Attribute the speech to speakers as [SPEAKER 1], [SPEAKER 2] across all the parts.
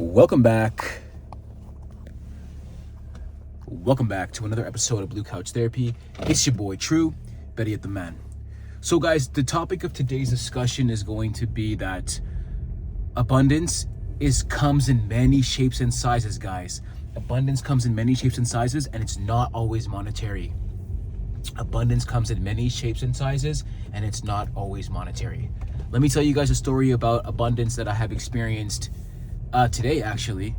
[SPEAKER 1] Welcome back. Welcome back to another episode of Blue Couch Therapy. It's your boy True, better yet the man. So guys, the topic of today's discussion is going to be that abundance comes in many shapes and sizes, guys. Abundance comes in many shapes and sizes, and it's not always monetary. Abundance comes in many shapes and sizes, and it's not always monetary. Let me tell you guys a story about abundance that I have experienced today, actually.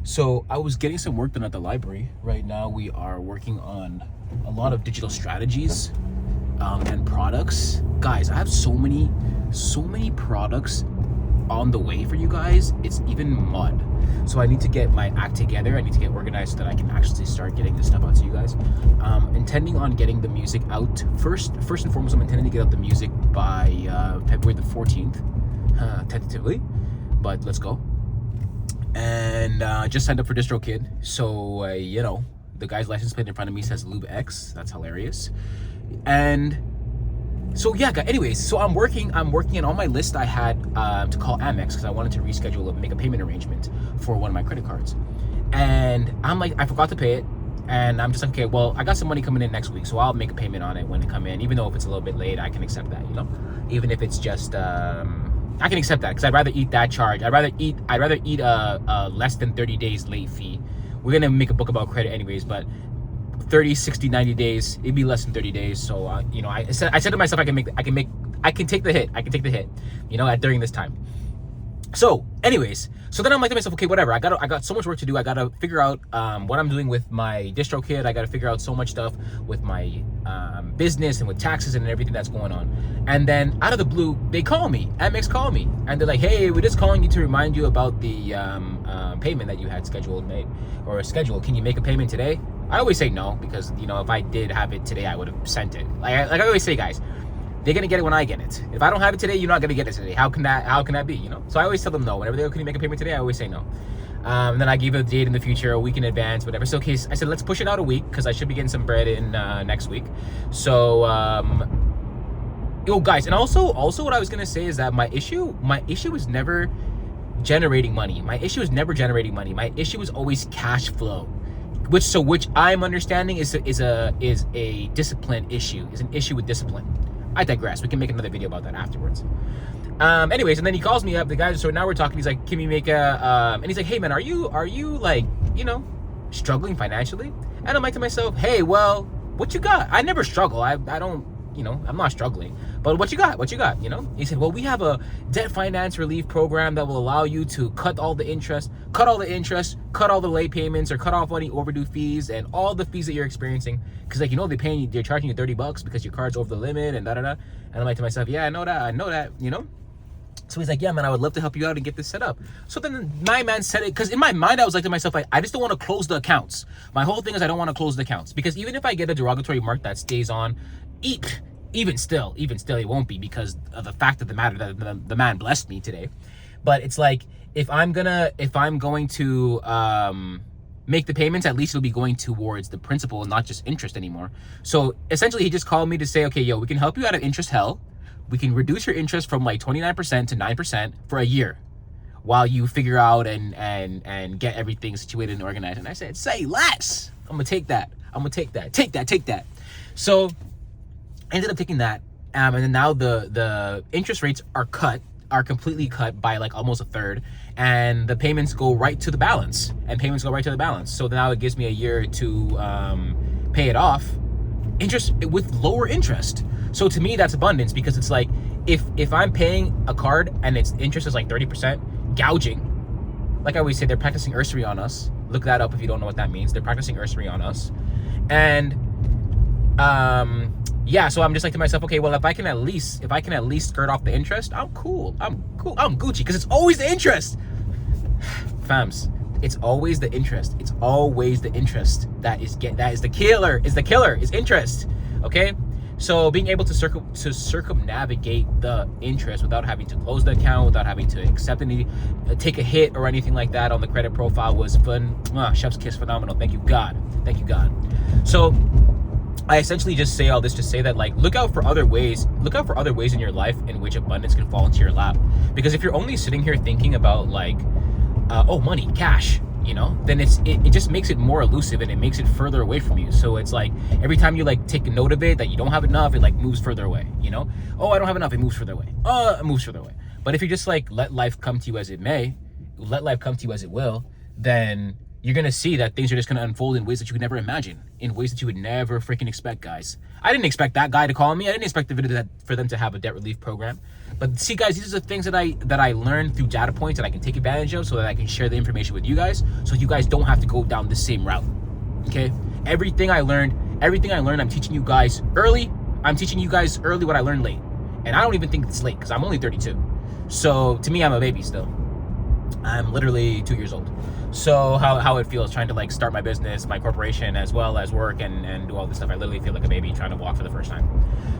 [SPEAKER 1] So I was getting some work done at the library. Right now we are working on a lot of digital strategies and products. Guys, I have so many products on the way for you guys. It's even mud. So I need to get my act together. I need to get organized so that I can actually start getting this stuff out to you guys. Intending on getting the music out first and foremost. I'm intending to get out the music by February the 14th, tentatively, but let's go. And just signed up for DistroKid, so the guy's license plate in front of me says Lube X. That's hilarious. And so yeah, anyways, so I'm working, and on my list I had to call Amex because I wanted to reschedule and make a payment arrangement for one of my credit cards. And I'm like, I forgot to pay it, and I'm just like, okay, well, I got some money coming in next week, so I'll make a payment on it when it come in. Even though if it's a little bit late, I can accept that, even if it's just I can accept that because I'd rather eat that charge. I'd rather eat a less than 30 days late fee. We're gonna make a book about credit anyways, but 30, 60, 90 days, it'd be less than 30 days. So I said to myself, I can take the hit. During this time. So anyways, so then I'm like to myself, okay, whatever. I got so much work to do. I gotta figure out what I'm doing with my DistroKid. I gotta figure out so much stuff with my business and with taxes and everything that's going on. And then out of the blue, they call me. Amex call me, and they're like, hey, we're just calling you to remind you about the payment that you had scheduled. Can you make a payment today? I always say no, because if I did have it today, I would have sent it. Like I always say, guys, they're gonna get it when I get it. If I don't have it today, you're not gonna get it today. How can that be? So I always tell them no. Whenever they go, can you make a payment today? I always say no. And then I give a date in the future, a week in advance, whatever. So okay, I said let's push it out a week because I should be getting some bread in next week. So guys, and also what I was gonna say is that my issue is never generating money. My issue is always cash flow, which I'm understanding is a discipline issue. Is an issue with discipline. I digress. We can make another video about that afterwards. Anyways, and then he calls me up, the guy. So now we're talking. He's like, "Can we make a?" And he's like, "Hey man, are you like struggling financially?" And I'm like to myself, "Hey, well, what you got? I never struggle. I don't. I'm not struggling. But what you got? He said, well, we have a debt finance relief program that will allow you to cut all the interest, cut all the late payments, or cut off any overdue fees and all the fees that you're experiencing. Because they're charging you $30 because your card's over the limit and da-da-da. And I'm like to myself, yeah, I know that. So he's like, yeah, man, I would love to help you out and get this set up. So then my man said it, because in my mind, I was like to myself, I just don't want to close the accounts. My whole thing is I don't want to close the accounts. Because even if I get a derogatory mark that stays on, even still, it won't be, because of the fact of the matter that the man blessed me today. But it's like, if I'm going to make the payments, at least it'll be going towards the principal and not just interest anymore. So essentially, he just called me to say, okay, yo, we can help you out of interest hell. We can reduce your interest from like 29% to 9% for a year while you figure out and get everything situated and organized. And I said, say less. I'm gonna take that. Take that. So I ended up taking that, and then now the interest rates are completely cut by like almost a third, and the payments go right to the balance. So now it gives me a year to pay it off, interest with lower interest. So to me, that's abundance, because it's like if I'm paying a card and its interest is like 30%, gouging. Like I always say, they're practicing usury on us. Look that up if you don't know what that means. They're practicing usury on us, and yeah, so I'm just like to myself, okay, well, if I can at least skirt off the interest, I'm cool. I'm Gucci, because it's always the interest. Fams, it's always the interest. That is the killer, is interest. Okay? So being able to circumnavigate the interest without having to close the account, without having to take a hit or anything like that on the credit profile was fun. Chef's kiss, phenomenal. Thank you, God. So I essentially just say all this to say that, like, look out for other ways in your life in which abundance can fall into your lap. Because if you're only sitting here thinking about, like, money, cash, then it just makes it more elusive, and it makes it further away from you. So it's like every time you like take a note of it that you don't have enough, it like moves further away. Oh, I don't have enough, it moves further away. It moves further away. But if you just like let life come to you as it may, let life come to you as it will, then you're gonna see that things are just gonna unfold in ways that you could never imagine, in ways that you would never freaking expect, guys. I didn't expect that guy to call me. I didn't expect for them to have a debt relief program. But see, guys, these are the things that I learned through data points that I can take advantage of, so that I can share the information with you guys, so you guys don't have to go down the same route. Okay? Everything I learned, I'm teaching you guys early. I'm teaching you guys early what I learned late. And I don't even think it's late, because I'm only 32. So to me, I'm a baby still. I'm literally 2 years old. So how it feels trying to like start my business, my corporation, as well as work and do all this stuff. I literally feel like a baby trying to walk for the first time.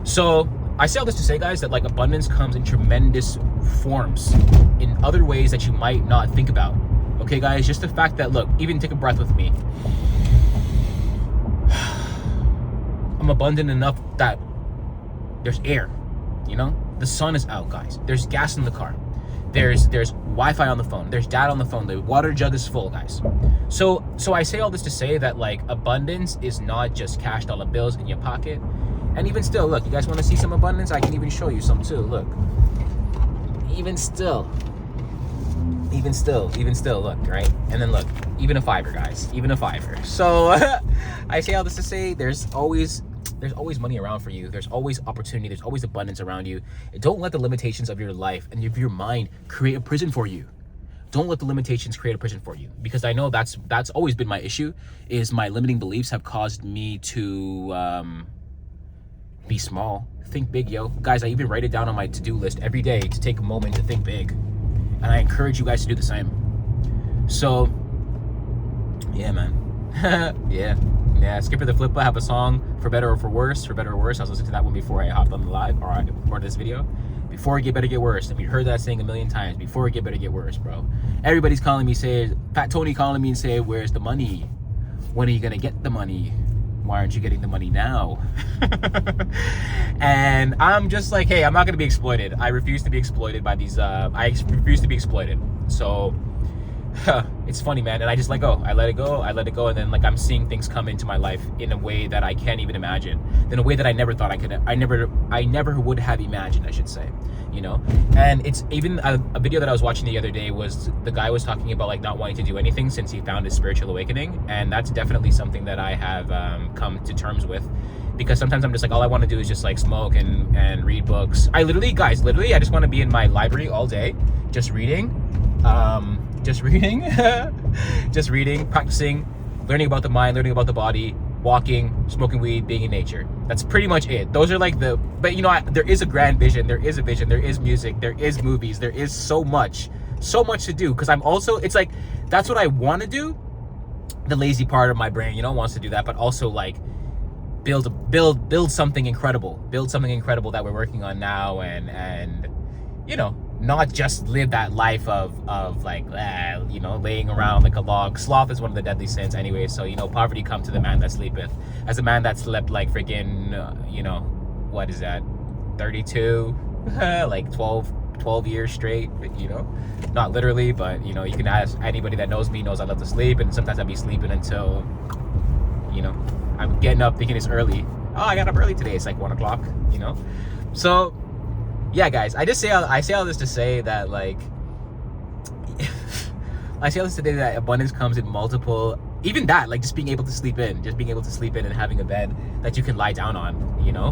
[SPEAKER 1] So I say all this to say, guys, that like abundance comes in tremendous forms, in other ways that you might not think about. Okay, guys, just the fact that, look, even take a breath with me. I'm abundant enough that there's air, the sun is out, guys. There's gas in the car. There's Wi-Fi on the phone. There's data on the phone. The water jug is full, guys. So I say all this to say that like abundance is not just cash dollar bills in your pocket. And even still, look, you guys want to see some abundance? I can even show you some too. Look. Even still, look, right? And then look, even a $5, guys. Even a $5. So I say all this to say there's always money around for you. There's always opportunity. There's always abundance around you. And don't let the limitations of your life and of your mind create a prison for you. Don't let the limitations create a prison for you, because I know that's always been my issue, is my limiting beliefs have caused me to be small. Think big, yo. Guys, I even write it down on my to-do list every day to take a moment to think big. And I encourage you guys to do the same. So, yeah, man. Yeah, Skipper the Flipper have a song, For Better or For Worse. For Better or Worse. I was listening to that one before I hopped on the live, or I recorded this video. Before it get better, get worse. And we heard that saying a million times. Before it get better, get worse, bro. Everybody's calling me, Pat Tony calling me and say, where's the money? When are you gonna get the money? Why aren't you getting the money now? And I'm just like, hey, I'm not gonna be exploited. I refuse to be exploited by these, I refuse to be exploited. So, it's funny, man. And I just let go. I let it go. And then like I'm seeing things come into my life in a way that I can't even imagine. In a way that I never thought I could. I never would have imagined, I should say. And it's even a video that I was watching the other day was the guy was talking about like not wanting to do anything since he found his spiritual awakening. And that's definitely something that I have come to terms with, because sometimes I'm just like, all I want to do is just like smoke and read books. I just want to be in my library all day, just reading, practicing, learning about the mind, learning about the body, walking, smoking weed, being in nature. That's pretty much it. Those are like but there is a grand vision, there is a vision, there is music, there is movies, there is so much to do, because I'm also, it's like, that's what I want to do. The lazy part of my brain, wants to do that, but also like build something incredible, that we're working on now, and not just live that life of like, laying around like a log. Sloth is one of the deadly sins anyway. So, poverty come to the man that sleepeth. As a man that slept like freaking, what is that? 32, like 12 years straight, not literally, but, you can ask anybody that knows me knows I love to sleep. And sometimes I'll be sleeping until, I'm getting up thinking it's early. Oh, I got up early today. It's like 1 o'clock, So, yeah, guys, I say all this to say that, like, that abundance comes in multiple, even that, like, just being able to sleep in and having a bed that you can lie down on,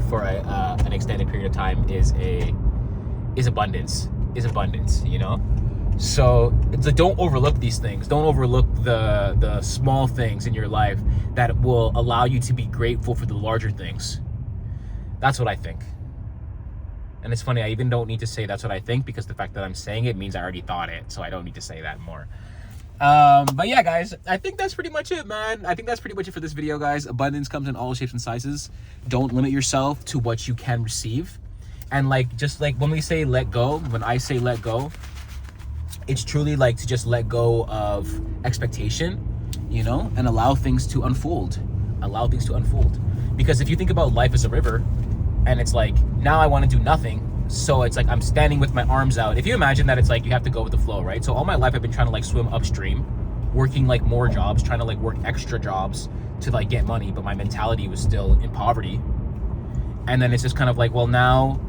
[SPEAKER 1] for an extended period of time is abundance, So it's like, don't overlook these things. Don't overlook the small things in your life that will allow you to be grateful for the larger things. That's what I think. And it's funny, I even don't need to say that's what I think, because the fact that I'm saying it means I already thought it, so I don't need to say that more. But yeah, guys, I think that's pretty much it, man. I think that's pretty much it for this video, guys. Abundance comes in all shapes and sizes. Don't limit yourself to what you can receive. And like, just like when I say let go, it's truly like to just let go of expectation, and allow things to unfold. Because if you think about life as a river, and it's like, now I want to do nothing, So it's like I'm standing with my arms out. If you imagine that, it's like you have to go with the flow, right? So all my life I've been trying to like swim upstream, working like more jobs, trying to like work extra jobs to like get money, but my mentality was still in poverty. And then it's just kind of like, well, now,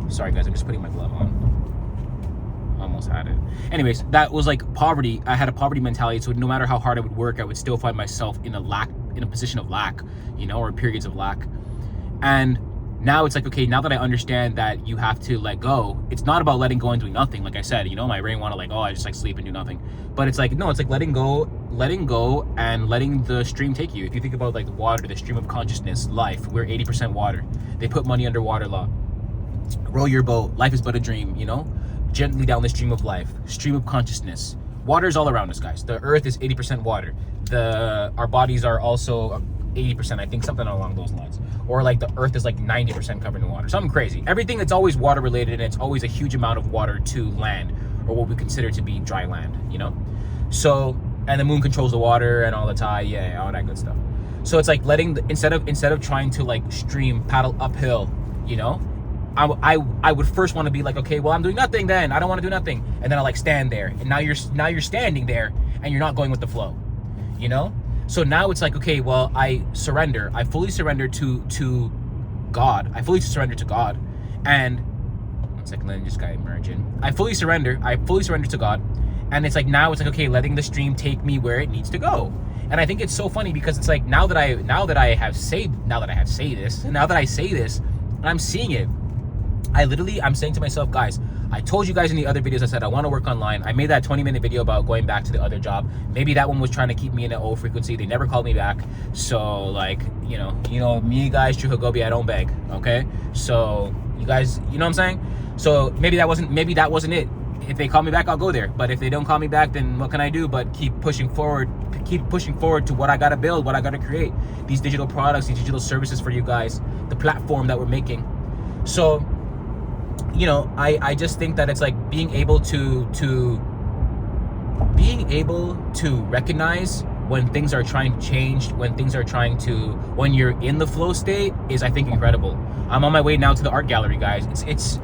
[SPEAKER 1] sorry guys, I'm just putting my glove on. Almost had it. Anyways, that was like poverty. I had a poverty mentality, so no matter how hard I would work, I would still find myself in a position of lack, you know, or periods of lack. And now it's like, okay, now that I understand that you have to let go, it's not about letting go and doing nothing. Like I said, you know, my brain want to like, oh, I just like sleep and do nothing. But it's like, no, it's like letting go and letting the stream take you. If you think about like the water, the stream of consciousness, life, we're 80% water. They put money underwater law. Row your boat. Life is but a dream, you know? Gently down the stream of life, stream of consciousness. Water is all around us, guys. The earth is 80% water. Our bodies are also 80%, I think, something along those lines. Or like the earth is like 90% covered in water, something crazy. Everything that's always water related, and it's always a huge amount of water to land, or what we consider to be dry land, you know? So, and the moon controls the water and all the tide, yeah, all that good stuff. So it's like instead of trying to like paddle uphill, you know, I would first want to be like, okay, well, I'm doing nothing then. I don't want to do nothing. And then I like stand there, and now you're standing there and you're not going with the flow, you know? So now it's like, okay, well, I surrender. I fully surrender to God. I fully surrender to God. And one second, let me just merge in. I fully surrender to God. And it's like, now it's like, okay, letting the stream take me where it needs to go. And I think it's so funny because it's like, now that I say this, and I'm seeing it, I'm saying to myself, guys, I told you guys in the other videos, I said I want to work online. I made that 20-minute video about going back to the other job. Maybe that one was trying to keep me in an old frequency. They never called me back. So like, you know me, guys, True Hagobi, I don't beg, okay? So you guys, you know what I'm saying? So maybe that wasn't it. If they call me back, I'll go there. But if they don't call me back, then what can I do but keep pushing forward to what I gotta build, what I gotta create, these digital products, these digital services for you guys, the platform that we're making. So, you know, I just think that it's like being able to recognize when things are trying to change, when you're in the flow state is, I think, incredible. I'm on my way now to the art gallery, guys. It's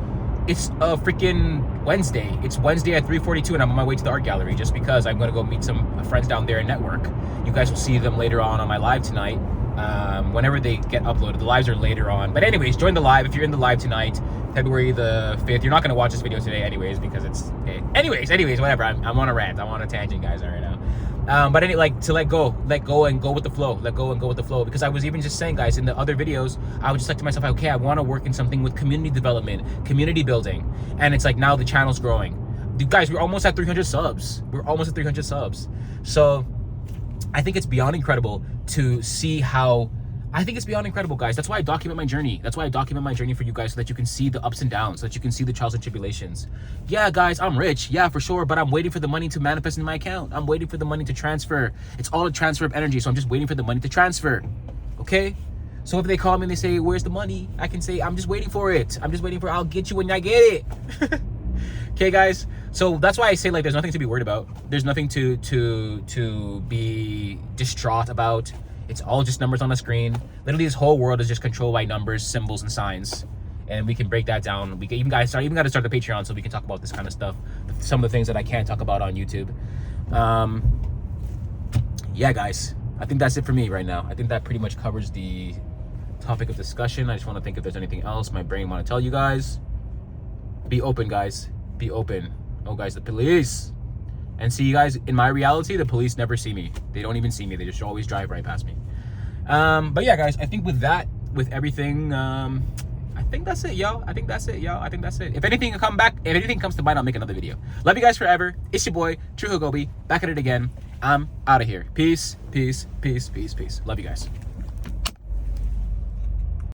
[SPEAKER 1] a freaking Wednesday. It's Wednesday at 3:42, and I'm on my way to the art gallery just because I'm gonna go meet some friends down there and network. You guys will see them later on my live tonight. Whenever they get uploaded. The lives are later on. But anyways, join the live if you're in the live tonight, February the 5th. You're not going to watch this video today anyways because it's... Anyways, whatever. I'm on a rant. I'm on a tangent, guys, right now. But to let go and go with the flow. Let go and go with the flow. Because I was even just saying, guys, in the other videos, I was just like to myself, okay, I want to work in something with community development, community building. And it's like now the channel's growing. Guys, we're almost at 300 subs. So I think it's beyond incredible to see how... I think it's beyond incredible, guys. That's why I document my journey. That's why I document my journey for you guys, so that you can see the ups and downs, so that you can see the trials and tribulations. Yeah, guys, I'm rich. Yeah, for sure. But I'm waiting for the money to manifest in my account. I'm waiting for the money to transfer. It's all a transfer of energy. So I'm just waiting for the money to transfer. Okay? So if they call me and they say, where's the money? I can say, I'm just waiting for it. I'll get you when I get it. Okay, guys? So that's why I say, like, there's nothing to be worried about. There's nothing to be distraught about. It's all just numbers on the screen. Literally, this whole world is just controlled by numbers, symbols, and signs. And we can break that down. We can even got to start the Patreon so we can talk about this kind of stuff. Some of the things that I can't talk about on YouTube. Yeah, guys. I think that's it for me right now. I think that pretty much covers the topic of discussion. I just want to think if there's anything else my brain want to tell you guys. Be open, guys. Be open. Oh, guys, the police. And see, you guys, in my reality, the police never see me. They don't even see me. They just always drive right past me. But yeah, guys, I think with everything, I think that's it, y'all. I think that's it. If anything comes to mind, I'll make another video. Love you guys forever. It's your boy, True Hagobi, back at it again. I'm out of here. Peace, peace, peace, peace, peace. Love you guys.